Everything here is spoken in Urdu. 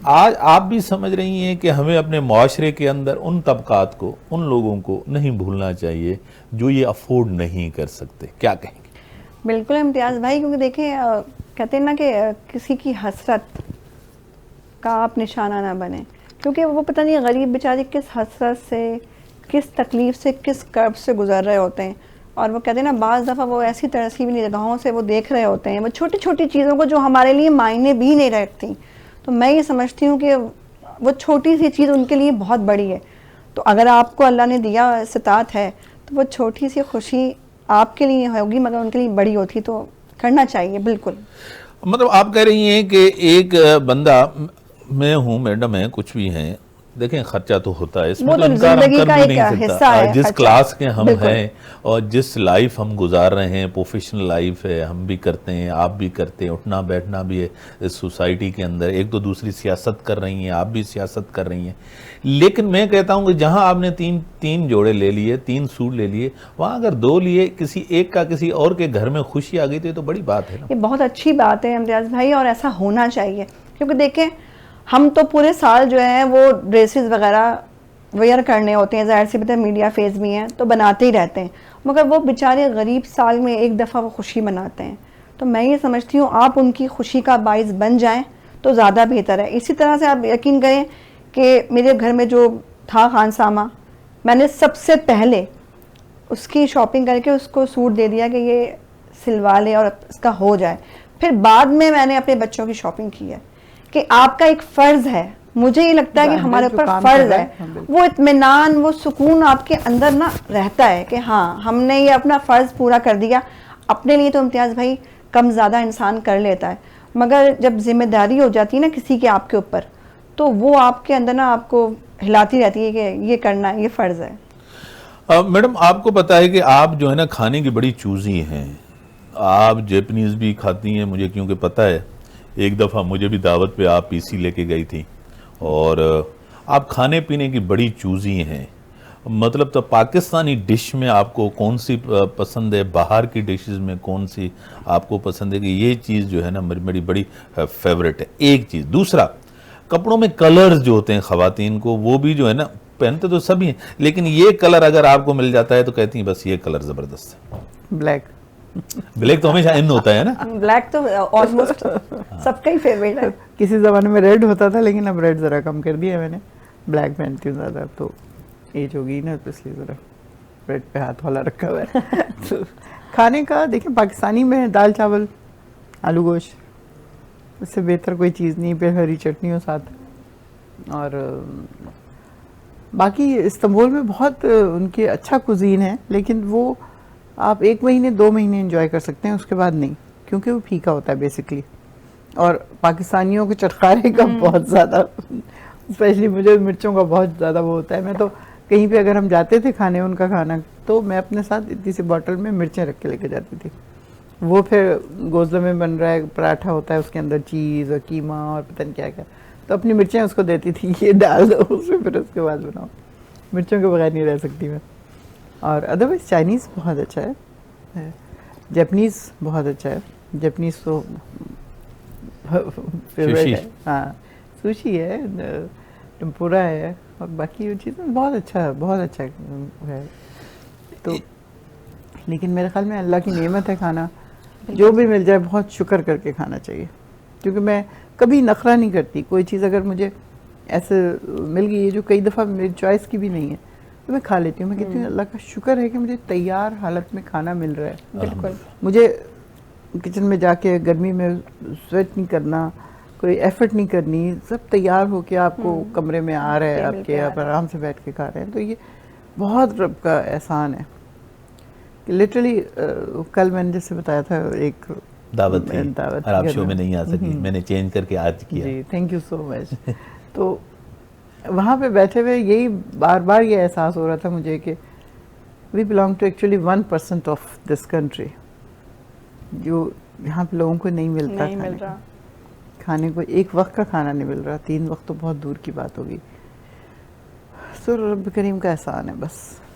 آج آپ بھی سمجھ رہی ہیں کہ ہمیں اپنے معاشرے کے اندر ان طبقات کو، ان لوگوں کو نہیں بھولنا چاہیے جو یہ افورڈ نہیں کر سکتے، کیا کہیں گے؟ بالکل امتیاز بھائی، کیونکہ دیکھیں کہتے ہیں نا کہ کسی کی حسرت کا آپ نشانہ نہ بنے، کیونکہ وہ پتہ نہیں غریب بیچارے کس حسرت سے، کس تکلیف سے، کس کرب سے گزر رہے ہوتے ہیں. اور وہ کہتے ہیں نا بعض دفعہ وہ ایسی ترسی ہوئی نگاہوں سے وہ دیکھ رہے ہوتے ہیں وہ چھوٹی چھوٹی چیزوں کو جو ہمارے لیے معنی بھی نہیں رکھتی. تو میں یہ سمجھتی ہوں کہ وہ چھوٹی سی چیز ان کے لیے بہت بڑی ہے. تو اگر آپ کو اللہ نے دیا استطاعت ہے تو وہ چھوٹی سی خوشی آپ کے لیے ہوگی مگر ان کے لیے بڑی ہوتی، تو کرنا چاہیے. بالکل مطلب آپ کہہ رہی ہیں کہ ایک بندہ، میں ہوں، میڈم ہے، کچھ بھی ہیں، دیکھیں خرچہ تو ہوتا ہے، اس میں وہ تو تو انکار ہم زندگی کر کا بھی ایک نہیں حصہ سکتا. ہے جس خرچہ. کلاس کے ہم بالکل ہیں اور جس لائف ہم گزار رہے ہیں، پروفیشنل لائف ہے، ہم بھی کرتے ہیں، آپ بھی کرتے ہیں، اٹھنا بیٹھنا بھی ہے اس سوسائٹی کے اندر. ایک تو دوسری سیاست کر رہی ہیں، آپ بھی سیاست کر رہی ہیں. لیکن میں کہتا ہوں کہ جہاں آپ نے تین جوڑے لے لیے، 3 سوٹ لے لیے، وہاں اگر 2 لیے، کسی ایک کا کسی اور کے گھر میں خوشی آ گئی تو یہ تو بڑی بات ہے نا. یہ بہت اچھی بات ہے امتیاز بھائی، اور ایسا ہونا چاہیے. کیونکہ دیکھیں ہم تو پورے سال جو ہیں وہ ڈریسز وغیرہ ویئر کرنے ہوتے ہیں، ظاہر سی بات ہے میڈیا فیس بھی ہیں تو بناتے ہی رہتے ہیں، مگر وہ بیچارے غریب سال میں ایک دفعہ وہ خوشی مناتے ہیں. تو میں یہ سمجھتی ہوں آپ ان کی خوشی کا باعث بن جائیں تو زیادہ بہتر ہے. اسی طرح سے آپ یقین کریں کہ میرے گھر میں جو تھا خانسامہ، میں نے سب سے پہلے اس کی شاپنگ کر کے اس کو سوٹ دے دیا کہ یہ سلوا لے اور اس کا ہو جائے. پھر بعد میں نے اپنے بچوں کی شاپنگ کی ہے کہ آپ کا ایک فرض ہے. مجھے یہ لگتا ہے کہ ہمارے اوپر فرض ہے، وہ اطمینان، وہ سکون آپ کے اندر نہ رہتا ہے کہ ہاں ہم نے یہ اپنا فرض پورا کر دیا. اپنے لیے تو امتیاز بھائی کم زیادہ انسان کر لیتا ہے، مگر جب ذمہ داری ہو جاتی ہے نا کسی کے آپ کے اوپر، تو وہ آپ کے اندر نا آپ کو ہلاتی رہتی ہے کہ یہ کرنا، یہ فرض ہے. میڈم آپ کو پتا ہے کہ آپ جو ہے نا کھانے کی بڑی چوزی ہیں. آپ جیپنیز بھی کھاتی ہیں، مجھے کیونکہ پتہ ہے. ایک دفعہ مجھے بھی دعوت پہ آپ پی سی لے کے گئی تھی، اور آپ کھانے پینے کی بڑی چوزی ہیں. مطلب تو پاکستانی ڈش میں آپ کو کون سی پسند ہے، باہر کی ڈشز میں کون سی آپ کو پسند ہے کہ یہ چیز جو ہے نا میری بڑی فیوریٹ ہے. ایک چیز. دوسرا، کپڑوں میں کلرز جو ہوتے ہیں خواتین کو، وہ بھی جو ہے نا پہنتے تو سبھی ہیں، لیکن یہ کلر اگر آپ کو مل جاتا ہے تو کہتی ہیں بس یہ کلر زبردست ہے. بلیک. بلیک تو ہمیشہ ان ہوتا ہے نا. بلیک تو آلموسٹ سب کا ہی فیوریٹ ہے. کسی زمانے میں ریڈ ہوتا تھا لیکن اب ریڈ ذرا کم کر دیا میں نے. بلیک پہنتی ہوں زیادہ، اب تو ایج ہو گئی نا تو اس لیے ذرا ریڈ پہ ہاتھ والا رکھا ہوا ہے. کھانے کا دیکھیں پاکستانی میں دال چاول آلو گوشت، اس سے بہتر کوئی چیز نہیں. پھر ہری چٹنی ہو ساتھ. اور باقی استنبول میں بہت ان کے اچھا کوزین ہے، لیکن وہ آپ 1 مہینے 2 مہینے انجوائے کر سکتے ہیں، اس کے بعد نہیں، کیونکہ وہ پھیکا ہوتا ہے بیسکلی. اور پاکستانیوں کے چٹخارے کا بہت زیادہ، اسپیشلی مجھے مرچوں کا بہت زیادہ وہ ہوتا ہے. میں تو کہیں پہ اگر ہم جاتے تھے کھانے ان کا کھانا تو میں اپنے ساتھ اتنی سی بوٹل میں مرچیں رکھ کے لے کے جاتی تھی. وہ پھر گوشت میں بن رہا ہے، پراٹھا ہوتا ہے اس کے اندر چیز اور قیمہ اور پتہ نہیں کیا کیا، تو اپنی مرچیں اس کو دیتی تھی یہ ڈال دو اس میں، پھر اس کے بعد بناؤ. مرچوں کے بغیر نہیں رہ سکتی میں. اور ادروائز چائنیز بہت اچھا ہے، جیپنیز بہت اچھا ہے. جیپنیز تو فیوریٹ ہے. ہاں سوشی ہے، ٹمپورا ہے، اور باقی چیزیں بہت اچھا ہے، بہت اچھا ہے. تو لیکن میرے خیال میں اللہ کی نعمت ہے کھانا، جو بھی مل جائے بہت شکر کر کے کھانا چاہیے. کیونکہ میں کبھی نخرہ نہیں کرتی. کوئی چیز اگر مجھے ایسے مل گئی ہے جو کئی دفعہ میری چوائس کی بھی نہیں ہے تو میں کھا لیتی ہوں. میں کہتی ہوں اللہ کا شکر ہے کہ مجھے تیار حالت میں کھانا مل رہا ہے. بالکل. مجھے کچن میں جا کے گرمی میں سویٹ نہیں کرنا، کوئی ایفرٹ نہیں کرنی، سب تیار ہو کے آپ کو کمرے میں آ رہا ہے آپ کے، آپ آرام سے بیٹھ کے کھا رہے ہیں. تو یہ بہت رب کا احسان ہے. لٹرلی کل میں نے جیسے بتایا تھا ایک دعوت تھی اور آپ شو میں نہیں آ سکی، میں نے چینج کر کے آج کیا. جی تھینک یو سو مچ. تو وہاں پہ بیٹھے ہوئے یہی بار بار یہ احساس ہو رہا تھا مجھے کہ we belong to actually 1% of this country, جو یہاں پہ لوگوں کو نہیں ملتا. کھانے کو ایک وقت کا کھانا نہیں مل رہا، 3 وقت تو بہت دور کی بات ہوگی. سو رب کریم کا احسان ہے بس.